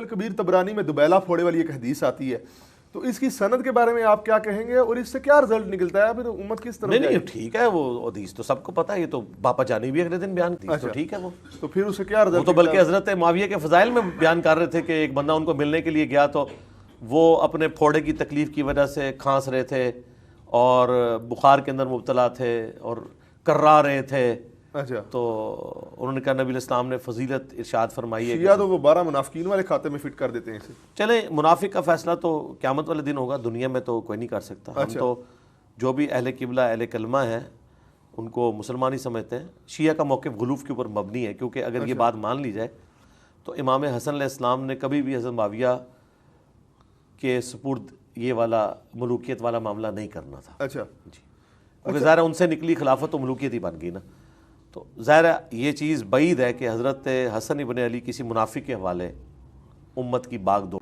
الکبیر طبرانی میں دوبیلا پھوڑے والی ایک حدیث آتی ہے، تو اس کی سند کے بارے میں آپ کیا کہیں گے اور اس سے کیا رزلٹ نکلتا ہے؟ پھر امت کس طرح نہیں ٹھیک ہے، وہ حدیث تو سب کو پتہ ہے، یہ تو باپا جانی بھی اگلے دن بیان کی، تو ٹھیک ہے وہ تو پھر اسے کیا رزلٹ؟ وہ تو بلکہ حضرت معاویہ کے فضائل میں بیان کر رہے تھے کہ ایک بندہ ان کو ملنے کے لیے گیا تو وہ اپنے پھوڑے کی تکلیف کی وجہ سے کھانس رہے تھے اور بخار کے اندر مبتلا تھے اور کرا رہے تھے، اچھا، تو انہوں نے کہا نبی علیہ السلام نے فضیلت ارشاد فرمائی ہے شیعہ تو وہ 12 منافقین والے کھاتے میں فٹ کر دیتے ہیں اسے۔ چلیں منافق کا فیصلہ تو قیامت والے دن ہوگا، دنیا میں تو کوئی نہیں کر سکتا۔ ہم تو جو بھی اہل قبلہ اہل کلمہ ہیں ان کو مسلمان ہی سمجھتے ہیں۔ شیعہ کا موقف غلوف کے اوپر مبنی ہے، کیونکہ اگر یہ بات مان لی جائے تو امام حسن علیہ السلام نے کبھی بھی حضرت معاویہ کے سپرد یہ والا ملوکیت والا معاملہ نہیں کرنا تھا۔ اچھا جی، کیونکہ ظاہر ان سے نکلی خلافت تو ملوکیت ہی بن گئی نا، تو ظاہر یہ چیز بعید ہے کہ حضرت حسن ابن علی کسی منافق کے حوالے امت کی باغ دو